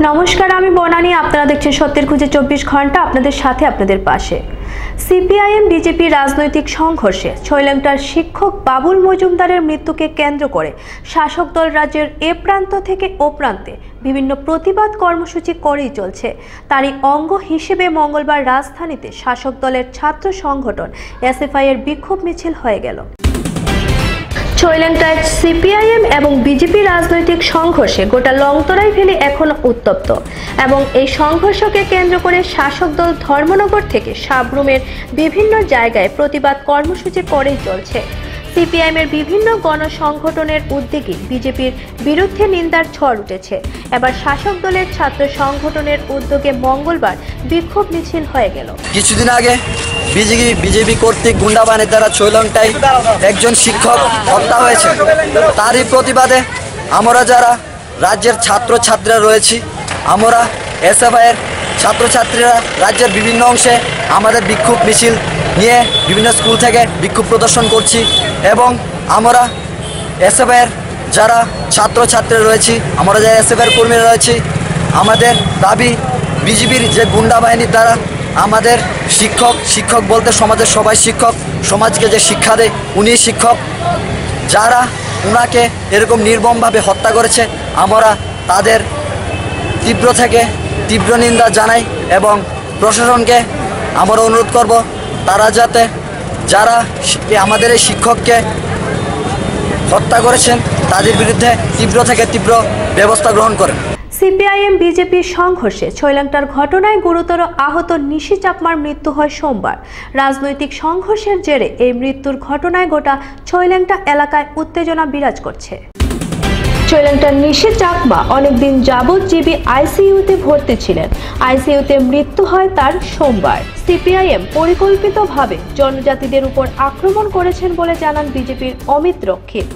নমস্কার, আমি বনানী। আপনারা দেখছেন সত্যের খুঁজে 24 ঘন্টা, আপনাদের সাথে আপনাদের পাশে। সিপিআইএম বিজেপি রাজনৈতিক সংঘর্ষে ছৈলাংটার শিক্ষক বাবুল মজুমদারের মৃত্যুকে কেন্দ্র করে শাসক দল রাজ্যের এ প্রান্ত থেকে ও প্রান্তে বিভিন্ন প্রতিবাদ কর্মসূচি করেই চলছে। তারই অঙ্গ হিসেবে মঙ্গলবার রাজধানীতে শাসক দলের ছাত্র সংগঠন এসএফআই এর বিক্ষোভ মিছিল হয়ে গেল। ছৈলাংটায় সিপিআইএম এবং বিজেপি রাজনৈতিক সংঘর্ষে গোটা লংতরাই ভ্যালি এখনো উত্তপ্ত এবং এই সংঘর্ষকে কেন্দ্র করে শাসক দল ধর্মনগর থেকে সাবরুমের বিভিন্ন জায়গায় প্রতিবাদ কর্মসূচি করেই চলছে। সিপিআইএম এর বিভিন্ন গণসংগঠনের উদ্যোগে বিজেপির বিরুদ্ধে নিন্দার ঝড় উঠেছে। এবার শাসক দলের ছাত্র সংগঠনের উদ্যোগে মঙ্গলবার বিক্ষোভ মিছিল হয়ে গেল। কিছুদিন আগে বিজেপি কর্তৃক গুন্ডা বাহিনীর দ্বারা ছৈলাংটায় একজন শিক্ষক হত্যা হয়েছে। তারই প্রতিবাদে আমরা যারা রাজ্যের ছাত্রছাত্রীরা রয়েছি, আমরা এসএফআই এর ছাত্রছাত্রীরা রাজ্যের বিভিন্ন অংশে আমাদের বিক্ষোভ মিছিল নিয়ে বিভিন্ন স্কুল থেকে বিক্ষোভ প্রদর্শন করছি এবং আমরা এসএফআই এর যারা ছাত্রছাত্রীরা রয়েছি, আমরা যারা এসএফআই এর কর্মীরা রয়েছি, আমাদের দাবি বিজেপির যে গুন্ডা বাহিনীর দ্বারা আমাদের শিক্ষক বলতে সমাজের সবাই শিক্ষক, সমাজকে যে শিক্ষা দেয় উনি শিক্ষক, যারা ওনাকে এরকম নির্মমভাবে হত্যা করেছে, আমরা তাদের তীব্র নিন্দা জানাই এবং প্রশাসনকে আমরা অনুরোধ করব তারা যাতে যারা আমাদের এই শিক্ষককে হত্যা করেছেন তাদের বিরুদ্ধে তীব্র ব্যবস্থা গ্রহণ করেন। সিপিআইএম বিজেপি সংঘর্ষে ছৈলাংটার ঘটনায় গুরুতর আহত নিশি চাকমার মৃত্যু হয় সোমবার। রাজনৈতিক সংঘর্ষের জেরে এই মৃত্যুর ঘটনায় গোটা ছৈলাংটা এলাকায় উত্তেজনা বিরাজ করছে। ছৈলাংটার নিশি চাকমা অনেকদিন যাবৎ জিবি আইসিইউতে ভর্তি ছিলেন। আইসিইউতে মৃত্যু হয় তার সোমবার। সিপিআইএম পরিকল্পিতভাবে জনজাতিদের উপর আক্রমণ করেছেন বলে জানান বিজেপির অমিত রক্ষিত।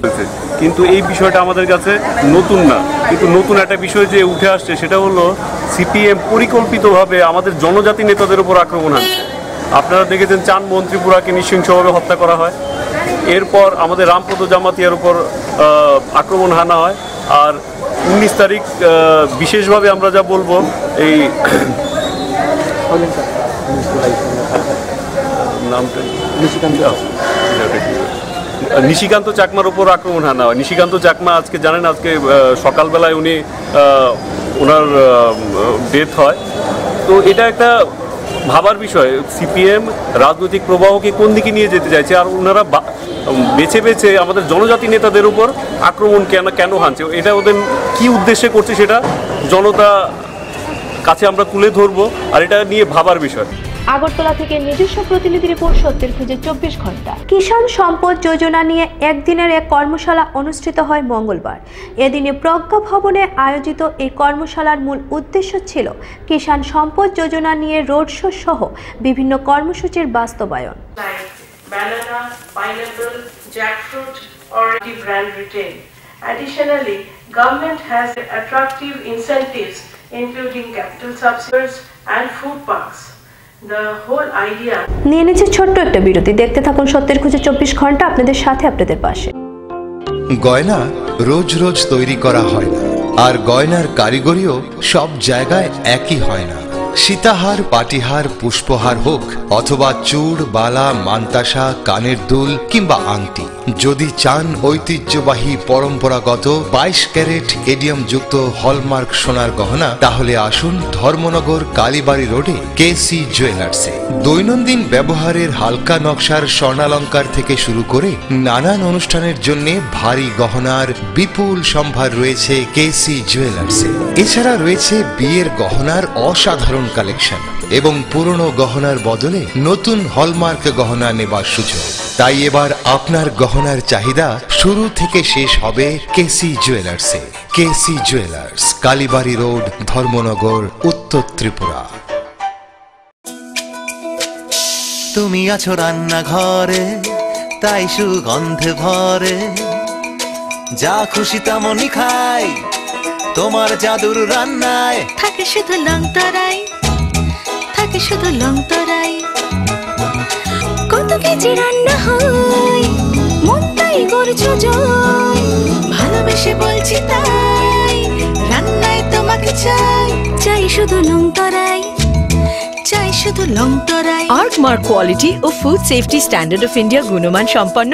কিন্তু এই বিষয়টা আমাদের কাছে নতুন না, কিন্তু নতুন একটা বিষয় যে উঠে আসছে সেটা হলো সিপিএম পরিকল্পিতভাবে আমাদের জনজাতি নেতাদের উপর আক্রমণ আনছে। আপনারা দেখেছেন চান মন্ত্রীপুরাকে নৃশংসভাবে হত্যা করা হয়, এরপর আমাদের রামপদ জামাতিয়ার উপর আক্রমণ হানা হয়, আর 19 তারিখ বিশেষভাবে আমরা যা বলবো এই নিশিকান্ত চাকমার উপর আক্রমণ হানা হয়। নিশিকান্ত চাকমা আজকে জানেন, আজকে সকালবেলায় উনি ওনার ডেথ হয়। তো এটা একটা ভাবার বিষয়, সিপিএম রাজনৈতিক প্রবাহকে কোন দিকে নিয়ে যেতে চাইছে, আর ওনারা বেছে আমাদের জনজাতি নেতাদের উপর আক্রমণ কেন হানছে, এটা ওদের কি উদ্দেশ্যে করছে সেটা জনতা কাছে আমরা তুলে ধরবো, আর এটা নিয়ে ভাবার বিষয়। আগরতলা থেকে নিজস্ব প্রতিনিধি রিপোর্ট, সত্যের খুঁজে 24 ঘন্টা। কিষাণ সম্পদ যোজনা নিয়ে একদিনের এক কর্মশালা অনুষ্ঠিত হয় মঙ্গলবার। এদিনে প্রজ্ঞা ভবনে আয়োজিত এই কর্মশালার মূল উদ্দেশ্য ছিল কিষাণ সম্পদ যোজনা নিয়ে রোড শো সহ বিভিন্ন কর্মসূচির বাস্তবায়ন। Banana, pineapple, jackfruit or brand retain. Additionally, government has attractive incentives including capital subsidies and food parks. The whole idea. নিয়ে নিচ্ছে ছোট্ট একটা বিরতি, দেখতে থাকুন সত্যের খুঁজে 24 ঘন্টা, আপনাদের সাথে আপনাদের পাশে। গয়না রোজ রোজ তৈরি করা হয় না, আর গয়নার কারিগরিও সব জায়গায় একই হয় না। সীতাহার, পাটিহার, পুষ্পহার হোক অথবা চূড়, বালা, মান্তাসা, কানের দুল কিংবা আংটি, যদি চান ঐতিহ্যবাহী পরম্পরাগত 22 ক্যারেট এডিয়াম যুক্ত হলমার্ক সোনার গহনা, তাহলে আসুন ধর্মনগর কালীবাড়ি রোডে কেসি জুয়েলার্সে। দৈনন্দিন ব্যবহারের হালকা নকশার স্বর্ণালঙ্কার থেকে শুরু করে নানান অনুষ্ঠানের জন্য ভারী গহনার বিপুল সম্ভার রয়েছে কেসি জুয়েলার্সে। এছাড়া রয়েছে বিয়ের গহনার অসাধারণ কালেকশন এবং পুরনো গহনার বদলে নতুন হলমার্ক গহনা নেবার সুযোগ। তাই এবার আপনার গহনার চাহিদা শুরু থেকে শেষ হবে কেসি জুয়েলার্সে। কেসি জুয়েলার্স, কালীবাড়ি রোড, ধর্মনগর, উত্তর ত্রিপুরা। তুমি আছো রান্নাঘরে, তাই সুগন্ধে ভরে, যা খুশি তেমনই খাই, তোমার জাদুর রান্নায় থাকে শুধু লংতরাই, থাকে শুধু লংতরাই। কত কেজি রান্না হয়, মন তাই করছো জয়, ভালোবেসে বলছি তাই, রান্নায় তোমাকে চাই চাই শুধু লংতরাই চাই শুধু লংতরাই আর্কমার্ক কোয়ালিটি ও food safety standard of India গুণমান সম্পন্ন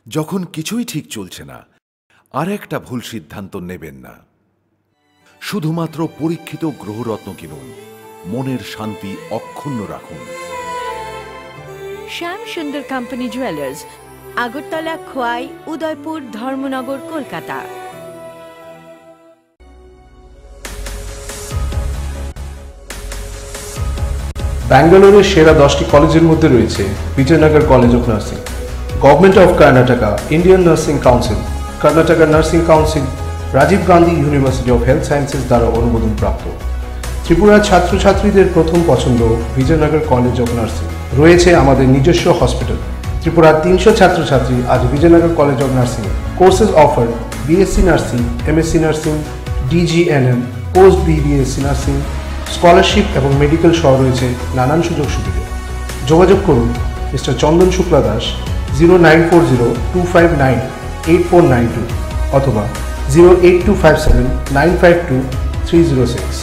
যখন কিছুই ঠিক চলছে না, আর একটা ভুল সিদ্ধান্ত নেবেন না। শুধুমাত্র পরীক্ষিত গ্রহরত্ন কিনুন, মনের শান্তি অক্ষুণ্ণ রাখুন। Shyam Sundar company jewellers, Agartala, Khowai, Udaipur, Dharmanagar, Kolkata. ব্যাঙ্গালোরের সেরা 10টি কলেজের মধ্যে রয়েছে Vijayanagar college of nursing, government of Karnataka, Indian nursing council, Karnataka nursing council, Rajiv Gandhi university of health sciences দ্বারা অনুমোদন প্রাপ্ত। ত্রিপুরার ছাত্রছাত্রীদের প্রথম পছন্দ বিজয়নগর কলেজ অফ নার্সিং। রয়েছে আমাদের নিজস্ব হসপিটাল। ত্রিপুরার 300 ছাত্রছাত্রী আজ Vijayanagar college of nursing. Courses offer BSc nursing, MSc nursing, DGNM, post BBSc nursing, scholarship এবং মেডিকেল সহ রয়েছে নানান সুযোগ সুবিধা। যোগাযোগ করুন মিস্টার চন্দন শুক্লা দাস 094025988492 অথবা 08257952306।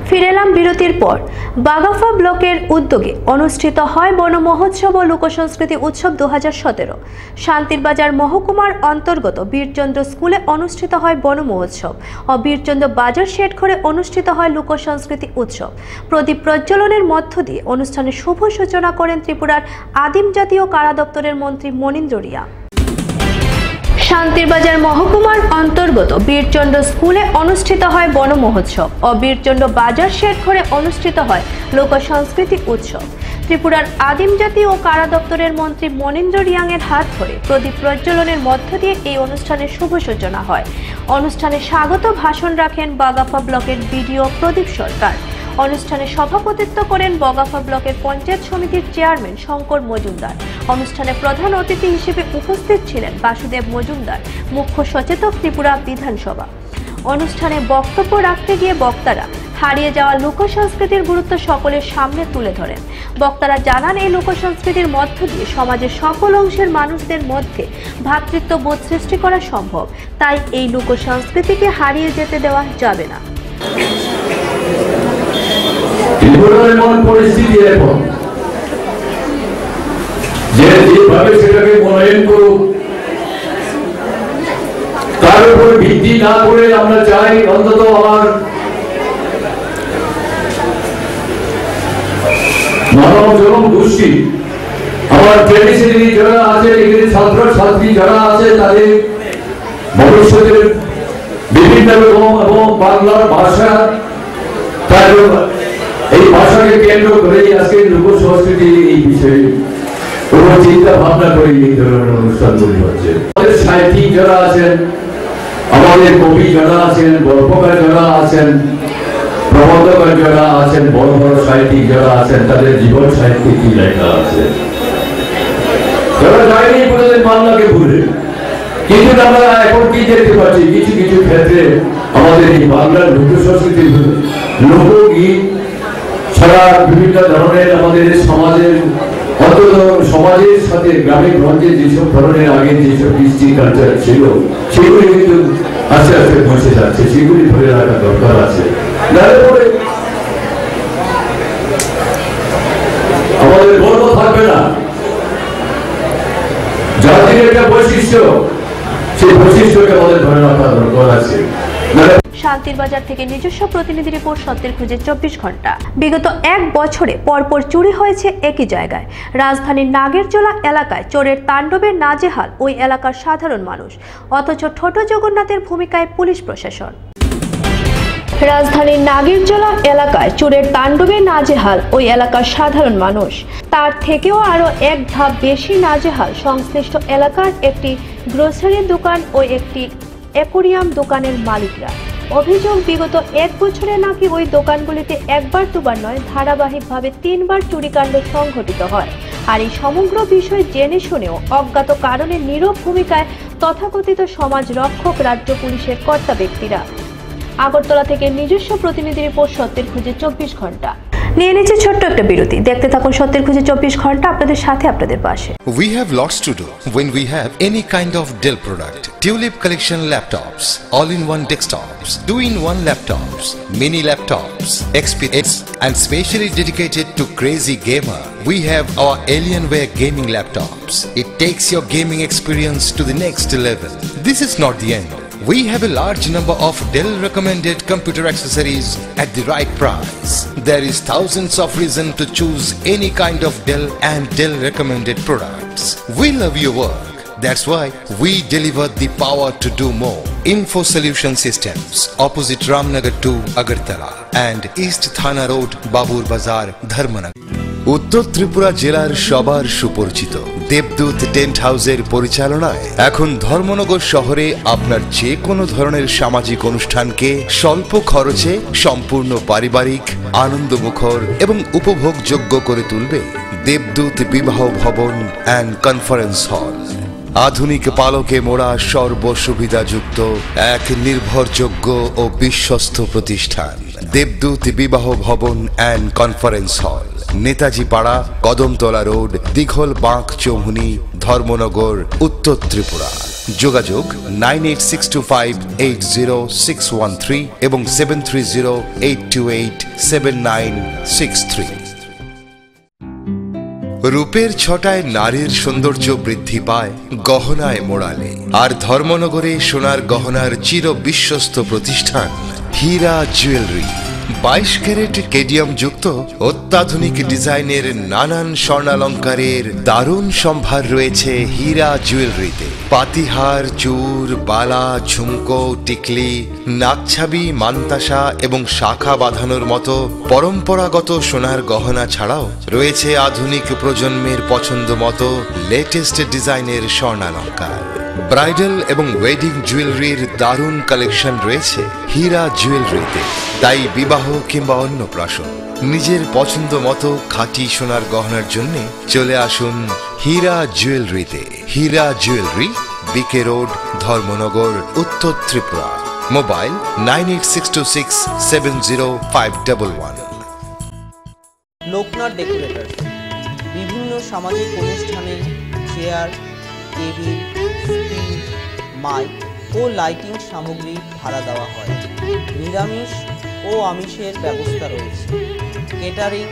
ফিরেলাম বিরতির পর। বাগাফা ব্লকের উদ্যোগে অনুষ্ঠিত হয় বন মহোৎসব ও লোকসংস্কৃতি উৎসব 2017। শান্তির বাজার মহকুমার অন্তর্গত বীরচন্দ্র স্কুলে অনুষ্ঠিত হয় বন মহোৎসব ও বীরচন্দ্র বাজার শেড ঘরে অনুষ্ঠিত হয় লোকসংস্কৃতি উৎসব। প্রদীপ প্রজ্বলনের মধ্য দিয়ে অনুষ্ঠানের শুভ সূচনা করেন ত্রিপুরার আদিম জাতীয় কারা দপ্তরের মন্ত্রী মনীন্দ্র রিয়া। শান্তির বাজার মহকুমার অন্তর্গত বীরচন্দ্র স্কুলে অনুষ্ঠিত হয় বন মহোৎসব ও বীরচন্দ্র বাজার শেড ঘরে অনুষ্ঠিত হয় লোক সংস্কৃতি উৎসব। ত্রিপুরার আদিম জাতি ও কারা দপ্তরের মন্ত্রী মনীন্দ্র রিয়াংয়ের হাত ধরে প্রদীপ প্রজ্বলনের মধ্য দিয়ে এই অনুষ্ঠানের শুভ সূচনা হয়। অনুষ্ঠানে স্বাগত ভাষণ রাখেন বাগাফা ব্লকের বিডিও প্রদীপ সরকার। অনুষ্ঠানে সভাপতিত্ব করেন বগাফা ব্লকের পঞ্চায়েত সমিতির চেয়ারম্যান শঙ্কর মজুমদার। অনুষ্ঠানে প্রধান অতিথি হিসেবে উপস্থিত ছিলেন বাসুদেব মজুমদার, মুখ্য সচেতক ত্রিপুরা বিধানসভা। অনুষ্ঠানে বক্তব্য রাখতে গিয়ে বক্তারা হারিয়ে যাওয়া লোকসংস্কৃতির গুরুত্ব সকলের সামনে তুলে ধরেন। বক্তারা জানান, এই লোকসংস্কৃতির মধ্য দিয়ে সমাজের সকল অংশের মানুষদের মধ্যে ভ্রাতৃত্ববোধ সৃষ্টি করা সম্ভব। তাই এই লোকসংস্কৃতিকে হারিয়ে যেতে দেওয়া যাবে না। ত্রিপুরার এমন পরিস্থিতি এখন যে যেভাবে সেটাকে মূল্যায়ন করুক, তার উপর ভিত্তি না করে আমরা চাই অন্তত আমার মানব জনম গোষ্ঠী, আমার ট্রেডিশনালি যারা আছে, এখানে ছাত্র ছাত্রী যারা আছে, তাদের ভবিষ্যতের বিভিন্ন রকম এবং বাংলার ভাষা, তার এই ভাষাকে কেন্দ্র করে আজকে লোক সংস্কৃতি এই বিষয়ে কোন চিন্তা ভাবনা করে এই ধরনের অনুষ্ঠানগুলি হচ্ছে। আমাদের সাহিত্যিক যারা আছেন, আমাদের কবি যারা আছেন, গল্পকার যারা আছেন, প্রবন্ধকার যারা আছেন, বড় বড় সাহিত্যিক যারা আছেন, তাদের জীবন সাহিত্যে কি লেখা আছে, যারা যায়নি প্রতিদিন বাংলাকে ভুলে। কিন্তু আমরা এখন কি দেখতে পাচ্ছি, কিছু কিছু ক্ষেত্রে আমাদের এই বাংলার লোক সংস্কৃতির লোকগীত ছাড়া বিভিন্ন ধরনের আমাদের সমাজের অন্তত সমাজের সাথে গ্রামে গঞ্জে যেসব ধরনের আগে যেসব কৃষ্টি কালচার ছিল সেগুলি কিন্তু আস্তে আস্তে বসে যাচ্ছে, সেগুলি ধরে রাখা দরকার আছে। আমাদের গর্ব থাকবে না, জাতির একটা বৈশিষ্ট্য, সেই বৈশিষ্ট্যকে আমাদের ধরে রাখা দরকার আছে। শান্তির বাজার থেকে নিজস্ব প্রতিনিধি রিপোর্ট, সত্যের খুঁজে 24 ঘন্টা। বিগত 1 বছরে পরপর চুরি হয়েছে একই জায়গায়। রাজধানীর নাগেরজোলা এলাকায় চোরের তাণ্ডবে নাজেহাল ওই এলাকার সাধারণ মানুষ, অথচ ছোট জগন্নাথের ভূমিকায় পুলিশ প্রশাসন। রাজধানীর নাগেরজোলা এলাকায় চোরের তাণ্ডবে নাজেহাল ওই এলাকার সাধারণ মানুষ। তার থেকেও আরও এক ধাপ বেশি নাজেহাল সংশ্লিষ্ট এলাকার একটি গ্রোসারি দোকান ও একটি অ্যাকোরিয়াম দোকানের মালিকরা। অভিযোগ, বিগত 1 বছরে নাকি ওই দোকানগুলিতে একবার দুবার নয়, ধারাবাহিকভাবে 3 বার চুরিকাণ্ড সংঘটিত হয়। আর এই সমগ্র বিষয় জেনে শুনেও অজ্ঞাত কারণে নীরব ভূমিকায় তথাকথিত সমাজ রক্ষক রাজ্য পুলিশের কর্তা ব্যক্তিরা। আগরতলা থেকে নিজস্ব প্রতিনিধি রিপোর্ট, সত্যের খুঁজে 24 ঘন্টা। নিয়ে নিচ্ছে ছোট্ট একটা বিরতি, দেখতে থাকুন সত্যের খুঁজে 24 ঘন্টা, আপনাদের সাথে আপনাদের পাশে। We have lots to do when we have any kind of Dell product. Tulip collection laptops, all-in-one desktops, 2-in-1 laptops, mini laptops, XPS, and specially dedicated to crazy gamer. We have our Alienware gaming laptops. It takes your gaming experience to the next level. This is not the end. We have a large number of Dell recommended computer accessories at the right price. There is thousands of reasons to choose any kind of Dell and Dell recommended products. We love your work. That's why we deliver the power to do more. Info Solution Systems, opposite Ramnagar 2, Agartala, and East Thana Road, Babur Bazar, Dharmanagar. উত্তর ত্রিপুরা জেলার সবার সুপরিচিত দেবদূত tent হাউসের পরিচালনায় এখন ধর্মনগর শহরে আপনার যে কোনো ধরনের সামাজিক অনুষ্ঠানকে স্বল্প খরচে সম্পূর্ণ পারিবারিক, আনন্দমুখর এবং উপভোগযোগ্য করে তুলবে দেবদূত বিবাহ ভবন অ্যান্ড কনফারেন্স হল। আধুনিক পালকে মোড়া সর্বসুবিধাযুক্ত এক নির্ভরযোগ্য ও বিশ্বস্ত প্রতিষ্ঠান দেবদূত বিবাহ ভবন অ্যান্ড কনফারেন্স হল, নেতাজি পাড়া, কদমতলা রোড, দিঘল বাঁক চৌমুহনী, ধর্মনগর, উত্তর ত্রিপুরা। যোগাযোগ 9862580613 এবং 7308287963। রূপের ছটায় নারীর সৌন্দর্য বৃদ্ধি পায় গহনায় মোড়ালে, আর ধর্মনগরে সোনার গহনার চির বিশ্বস্ত প্রতিষ্ঠান হীরা জুয়েলারি। 22 ক্যারেট কেডিয়াম যুক্ত অত্যাধুনিক ডিজাইনের নানান স্বর্ণালঙ্কারের দারুণ সম্ভার রয়েছে হীরা জুয়েলারিতে। পাতিহার, চূড়, বালা, ঝুমকো, টিকলি, নাকছাবি, মান্তাসা এবং শাখা বাঁধানোর মতো পরম্পরাগত সোনার গহনা ছাড়াও রয়েছে আধুনিক প্রজন্মের পছন্দ মতো লেটেস্ট ডিজাইনের স্বর্ণালঙ্কার। ব্রাইডাল এবং ওয়েডিং জুয়েলারির দারুণ কালেকশন রয়েছে হীরা জুয়েলারিতে। তাই বিবাহ কিংবা অন্নপ্রাশন নিজের পছন্দ মতো খাঁটি সোনার গহনার জন্য চলে আসুন হীরা জুয়েলারিতে। হীরা জুয়েলারি, বিকে রোড, ধর্মনগর, উত্তর ত্রিপুরা। মোবাইল 9862670511। লোকনাথ ডেকোরেটর বিভিন্ন সামাজিক অনুষ্ঠানে চেয়ার, টেবিল, স্ক্রিন, মাইক ও লাইটিং সামগ্রী ভাড়া দেওয়া হয়। নিরামিষ ও আমিষের ব্যবস্থা রয়েছে। কেটারিং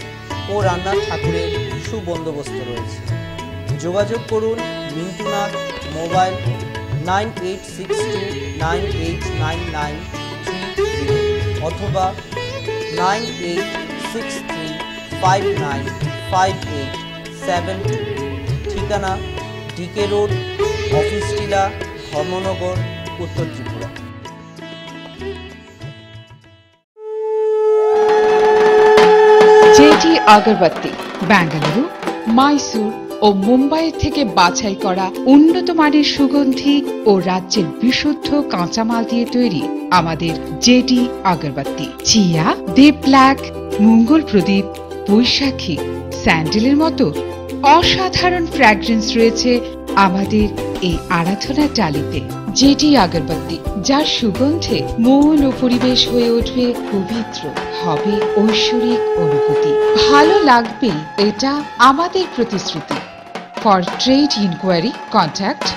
ও রান্নার ঠাকুরের সুবন্দোবস্ত রয়েছে। যোগাযোগ করুন মিন্টুনাথ, মোবাইল 9862989930 অথবা 9863595872। ঠিকানা ডিকে রোড, অফিস টিলা, ধর্মনগর, উত্তর ত্রিপুরা। জেটি আগরবাতি বেঙ্গালুরু, মাইসুর ও মুম্বাই থেকে বাছাই করা উন্নত মানের সুগন্ধি ও রাজ্যের বিশুদ্ধ কাঁচামাল দিয়ে তৈরি আমাদের জেটি আগরবাতি। চিয়া, দেব ব্ল্যাক, মঙ্গল প্রদীপ, বৈশাখী, স্যান্ডেলের মতো অসাধারণ ফ্র্যাগ্রেন্স রয়েছে আমাদের এই আরাধনার ডালিতে জেটি আগরবাতি, যার সুগন্ধে মন ও পরিবেশ হয়ে উঠবে পবিত্র, হবে ঐশ্বরিক অনুভূতি। ভালো লাগবে, এটা আমাদের প্রতিশ্রুতি। ফর ট্রেড ইনকোয়ারি কন্ট্যাক্ট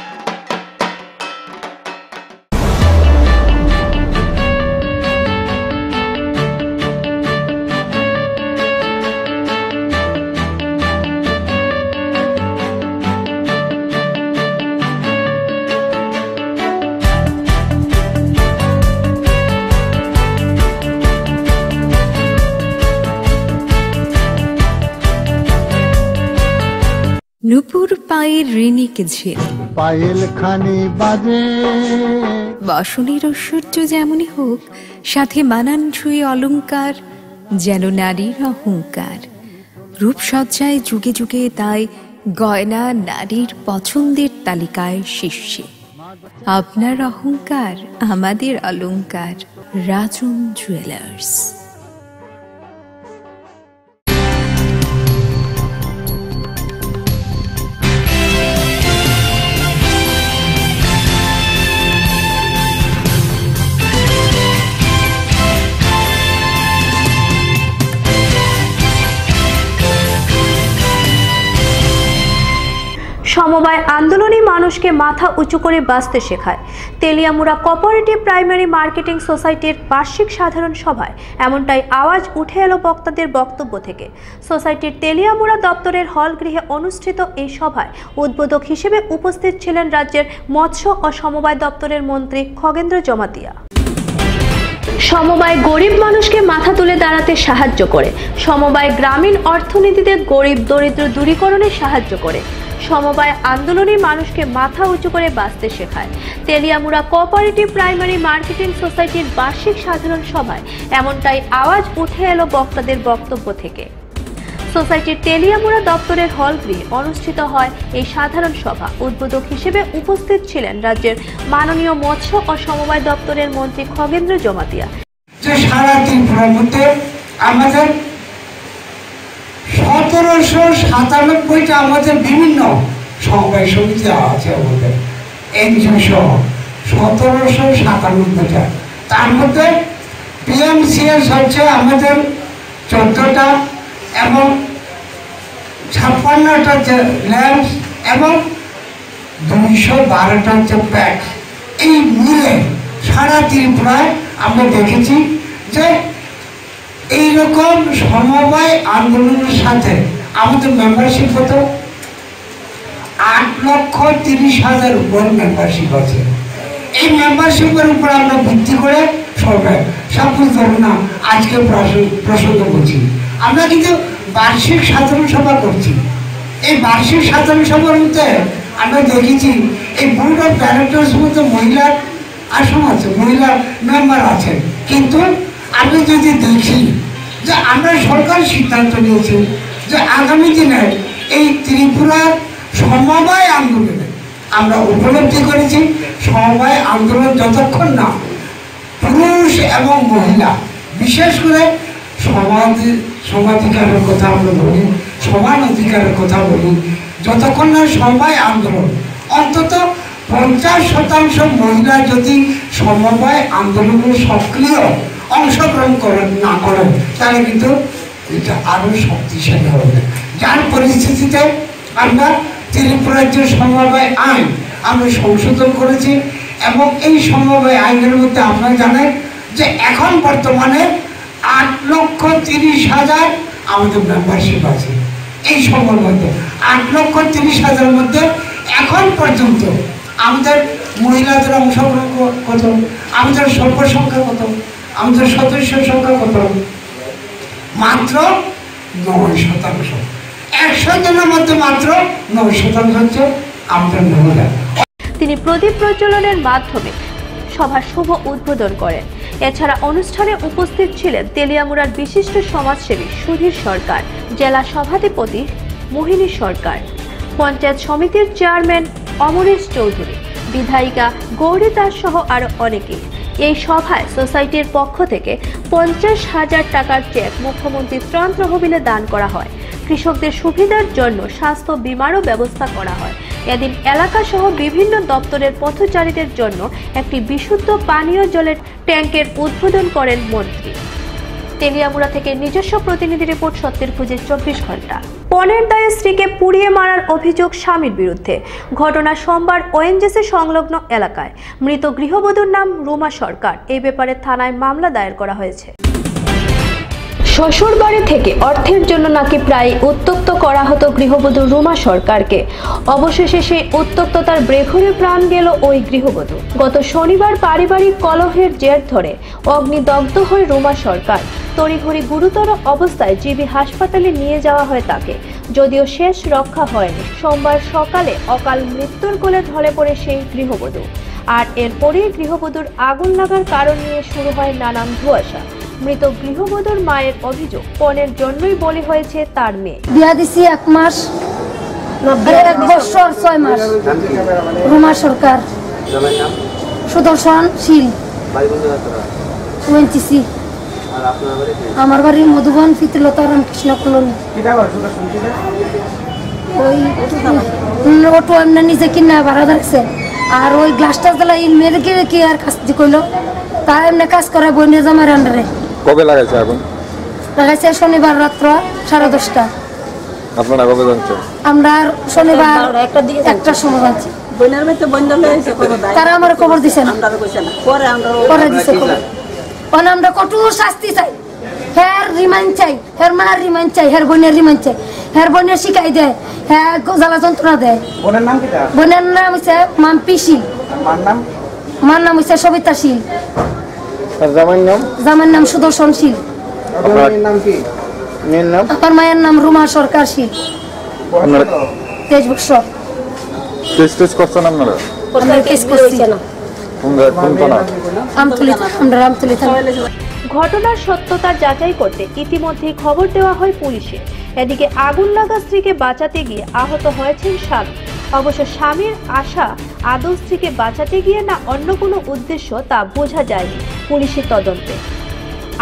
নুপুর পায়ের ঋণিক ঝিল, পায়েল খানি বাজে বসনের ঐশ্বর্য যেমনই হোক, সাথে মানানসই অলংকার, যেন নারীর অহংকার। রূপসজ্জায় যুগে যুগে তাই গয়না নারীর পছন্দের তালিকায় শীর্ষে। আপনার অহংকার আমাদের অলংকার। রাজন জুয়েলার্স। সমবায় আন্দোলনই মানুষকে মাথা উঁচু করে বাঁচতে শেখায়। তেলিয়ামুড়া কোঅপারেটিভ প্রাইমারি মার্কেটিং সোসাইটির বার্ষিক সাধারণ সভায় এমনটাই আওয়াজ উঠে এলো বক্তাদের বক্তব্য থেকে। সোসাইটির তেলিয়ামুড়া দপ্তরের হল গৃহে অনুষ্ঠিত এই সভায় উদ্বোধক হিসেবে উপস্থিত ছিলেন রাজ্যের মৎস্য ও সমবায় দপ্তরের মন্ত্রী খগেন্দ্র জমাতিয়া। সমবায় গরিব মানুষকে মাথা তুলে দাঁড়াতে সাহায্য করে। সমবায় গ্রামীণ অর্থনীতিতে গরিব দরিদ্র দূরীকরণে সাহায্য করে। সমবায় আন্দোলনই মানুষকে মাথা উঁচু করে বাঁচতে শেখায়। তেলিয়ামুড়া কোঅপারেটিভ প্রাইমারি মার্কেটিং সোসাইটির বার্ষিক সাধারণ সভায় এমনটাই আওয়াজ উঠে এলো বক্তাদের বক্তব্য থেকে। সোসাইটির তেলিয়ামুড়া দপ্তরের হল গৃহে অনুষ্ঠিত হয় এই সাধারণ সভা। উদ্বোধক হিসেবে উপস্থিত ছিলেন রাজ্যের মাননীয় মৎস্য ও সমবায় দপ্তরের মন্ত্রী খগেন্দ্র জমাতিয়া। সারা ত্রিপুরার মধ্যে আমাদের 1797টা আমাদের বিভিন্ন সমবায় সমিতি আছে, আমাদের এনজিও সহ 1797টা। তার মধ্যে পিএমসিএস হচ্ছে আমাদের 14টা এবং 56টা ল্যাম্পস এবং 212টা হচ্ছে প্যাক। এই মিলে সারা ত্রিপুরায় আমরা দেখেছি যে এইরকম সমবায় আন্দোলনের সাথে আমাদের মেম্বারশিপ হতো 8,30,000 উপর মেম্বারশিপ আছে। এই মেম্বারশিপের উপর আমরা ভিত্তি করে সরকার সাপোজ ধরুন না, আজকে প্রসঙ্গ বলছি, আমরা কিন্তু বার্ষিক সাধারণ সভা করছি। এই বার্ষিক সাধারণ সভার মধ্যে আমরা দেখেছি এই বোর্ড অফ ডাইরেক্টরস মধ্যে মহিলার আসন আছে, মহিলা মেম্বার আছেন, কিন্তু আমি যদি দেখি যে আমরা সরকার সিদ্ধান্ত নিয়েছি যে আগামী দিনে এই ত্রিপুরার সমবায় আন্দোলনে আমরা উপলব্ধি করেছি সমবায় আন্দোলন যতক্ষণ না পুরুষ এবং মহিলা বিশেষ করে সমাধিকারের কথা আমরা বলি, সমান অধিকারের কথা বলি, যতক্ষণ না সমবায় আন্দোলন অন্তত 50% মহিলা যদি সমবায় আন্দোলনে সক্রিয় অংশগ্রহণ না করেন তাহলে কিন্তু এটা আরো শক্তিশালী হবে। যার পরিস্থিতিতে আমরা ত্রিপুরার যে সমবায় আইন আমরা সংশোধন করেছি এবং এই সমবায় আইনের মধ্যে আপনারা জানেন যে এখন বর্তমানে 8,30,000 আমাদের মেম্বারশিপ আছে। এই সময়ের মধ্যে 8,30,000 মধ্যে এখন পর্যন্ত আমাদের মহিলাদের অংশগ্রহণ কত, আমাদের সভ্য সংখ্যা কত, আমাদের সদস্য সংখ্যা কত, মাত্র 9%। 100 জনের মধ্যে মাত্র 9% হচ্ছে আমাদের মহিলা। তিনি প্রদীপ প্রজ্বলনের মাধ্যমে সভার শুভ উদ্বোধন করেন। এছাড়া অনুষ্ঠানে উপস্থিত ছিলেন তেলিয়ামুড়ার বিশিষ্ট সমাজসেবী সুধীর সরকার, জেলা সভাধিপতি মোহিনী সরকার, পঞ্চায়েত সমিতির চেয়ারম্যান অমরেশ চৌধুরী, বিধায়িকা গৌরী দাস সহ আরো অনেকেই। এই সভায় সোসাইটির পক্ষ থেকে 50,000 টাকার চেক মুখ্যমন্ত্রী ত্রাণ তহবিলে দান করা হয়। কৃষকদের সুবিধার জন্য স্বাস্থ্য বীমারও ব্যবস্থা করা হয়। এদিন এলাকাসহ বিভিন্ন দপ্তরের পথচারীদের জন্য একটি বিশুদ্ধ পানীয় জলের ট্যাঙ্কের উদ্বোধন করেন মন্ত্রী। তেলিয়ামুড়া থেকে নিজস্ব প্রতিনিধি রিপোর্ট, সত্যের খোঁজে 24 ঘন্টা। পণের দায়ে স্ত্রীকে পুড়িয়ে মারার অভিযোগ স্বামীর বিরুদ্ধে। ঘটনা সোমবার ওএনজিসি সংলগ্ন এলাকায়। মৃত গৃহবধূর নাম রুমা সরকার। এই ব্যাপারে থানায় মামলা দায়ের করা হয়েছে। শ্বশুরবাড়ি থেকে অর্থের জন্য নাকি প্রায় উত্ত্যক্ত করা হতো গৃহবধূ রুমা সরকারকে। অবশেষে সেই উত্ত্যক্ততার ব্রেঘরে প্রাণ গেল ওই গৃহবধূ। গত শনিবার পারিবারিক কলহের জের ধরে অগ্নিদগ্ধ হয় রুমা সরকার। তড়িঘড়ি গুরুতর অবস্থায় জিবি হাসপাতালে নিয়ে যাওয়া হয় তাকে, যদিও শেষ রক্ষা হয়নি। সোমবার সকালে অকাল মৃত্যুর কোলে ঢলে পড়ে সেই গৃহবধূ। আর এরপরেই গৃহবধূর আগুন লাগার কারণ নিয়ে শুরু হয় নানান ধোঁয়াশা। মৃত গৃহবধূর মায়ের অভিযোগ, পণের জন্যই বলি হয়েছে তার মেয়ে। বিয়া দিছি 1 মাস 1 বছর 6 মাস। রুমা সরকার, সুদর্শন শীল, ওএনজিসি। আমার বাড়ি মধুবন ফিতলতা রামকৃষ্ণ কলোনি। ওই অটো এমনি নিজে কিনা ভাড়া রাখছে। আর ওই গ্লাসটা জ্বালা মেয়েদেরকে কি আর কাজ করলো, তা এমনি কাজ করে বইনে জামার আন্ডারে। কবে লাগাইছে আগুন? লাগাইছে শনিবার রাত্র 10:30টা। আপনারা কবে জানছেন? আমরা শনিবার 1টার সময় জানছি। তারা আমার খবর দিছে না, পরে দিছে খবর। আমরা কঠোর শাস্তি চাই, হের রিমান্ড চাই, হের মার রিমান্ড চাই, হের বোনের রিমান্ড চাই, হের বোনের শিখাই দেয়, হ্যাঁ জ্বালা যন্ত্রণা দেয়। বোনের নাম হচ্ছে মাম্পি শীল, মার নাম হচ্ছে সবিতা শীল, জামার নাম সুদর্শন শীল। আমার মায়ের নাম রুমা সরকার শীল। 23 বছর। ঘটনার সত্যতা যাচাই করতে ইতিমধ্যেই খবর দেওয়া হয় পুলিশে। এদিকে আগুন লাগা স্ত্রীকে বাঁচাতে গিয়ে আহত হয়েছেন স্বামী। অবশ্য স্বামীর আশা আদৌ স্ত্রীকে বাঁচাতে গিয়ে না অন্য কোনো উদ্দেশ্য তা বোঝা যায়নি পুলিশের তদন্তে।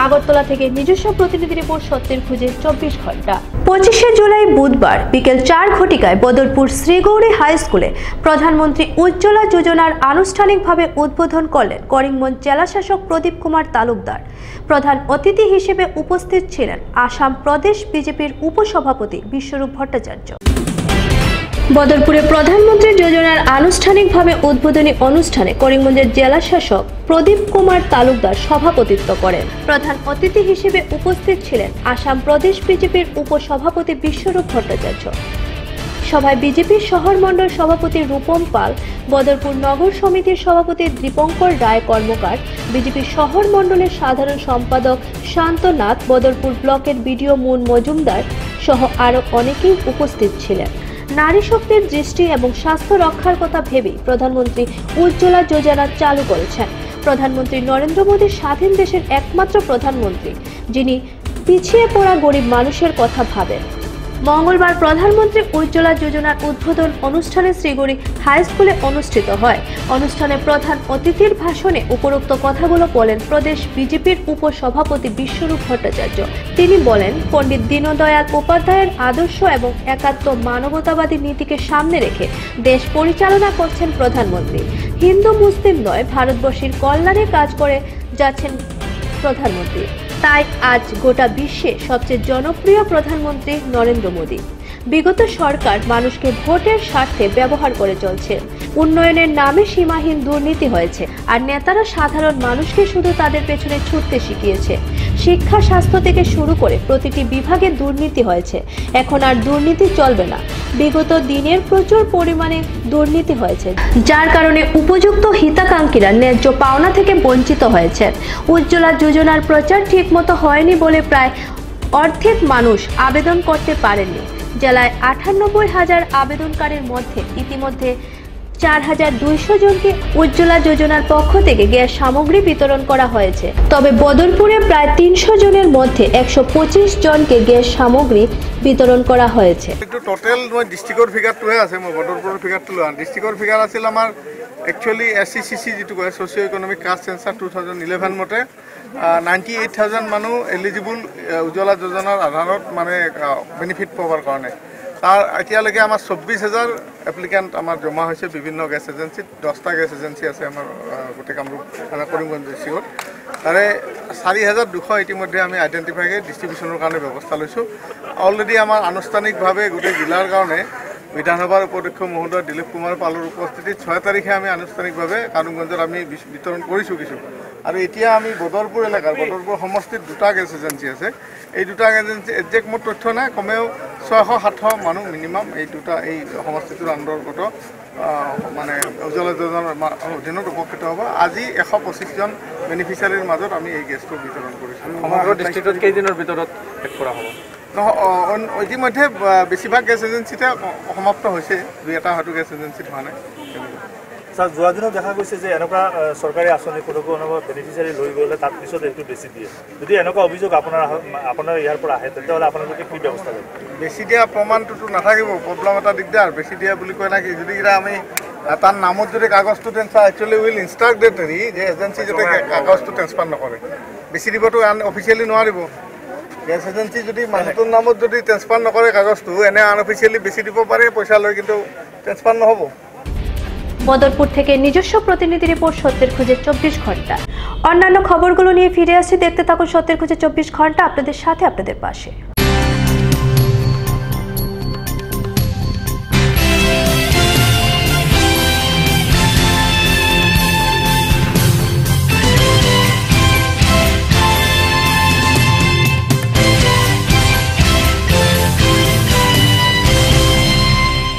আগরতলা থেকে নিজস্ব প্রতিনিধি রিপোর্ট, সত্যের খোঁজে 24 ঘন্টা। 25শে জুলাই বুধবার বিকেল 4 ঘটিকায় বদরপুর শ্রীগৌরী হাই স্কুলে প্রধানমন্ত্রী উজ্জ্বলা যোজনার আনুষ্ঠানিকভাবে উদ্বোধন করলেন করিমগঞ্জ জেলা শাসক প্রদীপ কুমার তালুকদার। প্রধান অতিথি হিসেবে উপস্থিত ছিলেন আসাম প্রদেশ বিজেপির উপসভাপতি বিশ্বরূপ ভট্টাচার্য। বদরপুরে প্রধানমন্ত্রী যোজনার আনুষ্ঠানিকভাবে উদ্বোধনী অনুষ্ঠানে করিমগঞ্জের জেলা শাসক প্রদীপ কুমার তালুকদার সভাপতিত্ব করেন। প্রধান অতিথি হিসেবে উপস্থিত ছিলেন আসাম প্রদেশ বিজেপির উপসভাপতি বিশ্বরূপ ভট্টাচার্য। সভায় বিজেপির শহর মণ্ডল সভাপতি রূপম পাল, বদরপুর নগর সমিতির সভাপতি দীপঙ্কর রায় কর্মকার, বিজেপির শহর মণ্ডলের সাধারণ সম্পাদক শান্তনাথ, বদরপুর ব্লকের বিডিও মুন মজুমদার সহ আরও অনেকেই উপস্থিত ছিলেন। নারী শক্তির দৃষ্টি এবং স্বাস্থ্য রক্ষার কথা ভেবেই প্রধানমন্ত্রী উজ্জ্বলা যোজনা চালু করেছেন। প্রধানমন্ত্রী নরেন্দ্র মোদী স্বাধীন দেশের একমাত্র প্রধানমন্ত্রী যিনি পিছিয়ে পড়া গরিব মানুষের কথা ভাবেন। মঙ্গলবার প্রধানমন্ত্রী উজ্জ্বলা যোজনার উদ্বোধন অনুষ্ঠানে শ্রীগৌরী হাই স্কুলে অনুষ্ঠিত হয়। অনুষ্ঠানে প্রধান অতিথির ভাষণে উপরোক্ত কথাগুলো বলেন প্রদেশ বিজেপির উপসভাপতি বিশ্বরূপ ভট্টাচার্য। তিনি বলেন, পণ্ডিত দীনদয়াল উপাধ্যায়ের আদর্শ এবং একাত্ম মানবতাবাদী নীতিকে সামনে রেখে দেশ পরিচালনা করছেন প্রধানমন্ত্রী। হিন্দু মুসলিম নয়, ভারতবর্ষের কল্যাণে কাজ করে যাচ্ছেন প্রধানমন্ত্রী। তাই আজ গোটা বিশ্বে সবচেয়ে জনপ্রিয় প্রধানমন্ত্রী নরেন্দ্র মোদী। বিগত সরকার মানুষকে ভোটের স্বার্থে ব্যবহার করে চলছে। উন্নয়নের নামে সীমাহীন দুর্নীতি হয়েছে, আর নেতারা সাধারণ মানুষকে শুধু তাদের পেছনে ছুটতে শিখিয়েছে। শিক্ষা, স্বাস্থ্য থেকে শুরু করে প্রতিটি বিভাগে দুর্নীতি হয়েছে। এখন আর দুর্নীতি চলবে না। বিগত দিনের প্রচুর পরিমাণে দুর্নীতি হয়েছে, যার কারণে উপযুক্ত হিতাকাঙ্ক্ষীরা ন্যায্য পাওনা থেকে বঞ্চিত হয়েছে। উজ্জ্বলা যোজনার প্রচার ঠিকমতো হয়নি বলে প্রায় অর্ধেক মানুষ আবেদন করতে পারেননি। জেলায় 98,000 আবেদনকারীর মধ্যে ইতিমধ্যে 4,200 জনকে উজ্জ্বলা যোজনার পক্ষ থেকে গ্যাস সামগ্রী বিতরণ করা হয়েছে। তবে বদরপুরে প্রায় 300 জনের মধ্যে 125 জনকে গ্যাস সামগ্রী বিতরণ করা হয়েছে। টোটেল মই ডিস্ট্রিক্টৰ ফিগাৰটোহে আছে, মই বদৰপুৰৰ ফিগাৰটো লোৱা। ডিস্ট্ৰিক্টৰ ফিগাৰ আছিল আমাৰ একচুৱেলি SCCC যিটো কয় ছ'চিঅ' ইকনমিক কাষ্ট চেঞ্চাৰ 2011 মতে 98,000 মানুহ এলিজিবল উজ্জ্বলা যোজনাৰ আধাৰত মানে বেনিফিট পাবৰ কাৰণে। তাৰ এতিয়ালৈকে আমাৰ 24,000 এপ্লিকেণ্ট আমাৰ জমা হৈছে বিভিন্ন গেছ এজেঞ্চিত। 10টা গেছ এজেঞ্চি আছে আমাৰ গোটেই কামৰূপ কৰিমগঞ্জ ডিষ্ট্ৰিক্টত। তাৰে 4,200 ইতিমধ্যে আমি আইডেণ্টিফাই ডিষ্ট্ৰিবিউশ্যনৰ কাৰণে ব্যৱস্থা লৈছোঁ। অলৰেডি আমাৰ আনুষ্ঠানিকভাৱে গোটেই জিলাৰ কাৰণে বিধানসভাৰ উপাধ্যক্ষ মহোদয় দিলীপ কুমাৰ পালৰ উপস্থিতিত 6 তাৰিখে আমি আনুষ্ঠানিকভাৱে কানুগঞ্জত আমি বিতৰণ কৰিছোঁ কিছু। আৰু এতিয়া আমি বদৰপুৰ এলেকাৰ বদৰপুৰ সমষ্টিত 2টা গেছ এজেঞ্চি আছে। এই 2টা এজেঞ্চি একজেক্ট মোৰ তথ্য নাই, কমেও 600-700 মানুহ মিনিমাম এই সমষ্টিটোৰ অন্তৰ্গত মানে উজ্জ্বলা যোজনাৰ অধীনত উপকৃত হ'ব। আজি 125জন বেনিফিচিয়াৰীৰ মাজত আমি এই গেছটো বিতৰণ কৰিছোঁ। সমগ্ৰ ডিষ্ট্ৰিক্টত কেইদিনৰ ভিতৰত শেষ কৰা হ'ব? ইতিমধ্যে বেছিভাগ গেছ এজেঞ্চিতে সমাপ্ত হৈছে, 2-এটা হয়তো গেছ এজেঞ্চিত হোৱা নাই। ছাৰ, যোৱা দিনত দেখা গৈছে যে এনেকুৱা চৰকাৰী আঁচনি কোনো বেনিফিচিয়াৰী লৈ গ'লে তাৰ পিছত এইটো বেছি দিয়ে। যদি এনেকুৱা অভিযোগ আপোনাৰ ইয়াৰ পৰা আহে তেতিয়াহ'লে আপোনালোকে কি ব্যৱস্থা ল'ব? বেছি দিয়া প্ৰমাণটোতো নাথাকিব, প্ৰব্লেম এটা দিগদাৰ। বেছি দিয়া বুলি কয় নাকি, যদি আমি তাৰ নামত যদি কাগজটো ট্ৰেন্সফাৰ একচুৱেলি উইল ইনষ্ট্ৰাক্ট দেট হেৰি যে এজেঞ্চি যাতে কাগজটো ট্ৰেন্সফাৰ নকৰে। বেছি দিবতো অফিচিয়েলি নোৱাৰিব। গেছ এজেঞ্চি যদি মানুহটোৰ নামত যদি ট্ৰেন্সফাৰ নকৰে কাগজটো, এনে আনঅফিচিয়েলি বেছি দিব পাৰে পইচা লৈ, কিন্তু ট্ৰেন্সফাৰ নহ'ব। বদরপুর থেকে নিজস্ব প্রতিনিধি রিপোর্ট, সত্যের খোঁজে 24 ঘন্টা। অন্যান্য খবরগুলো নিয়ে ফিরে আসছি, দেখতে থাকুন সত্যের খোঁজে 24 ঘন্টা, আপনাদের সাথে আপনাদের পাশে।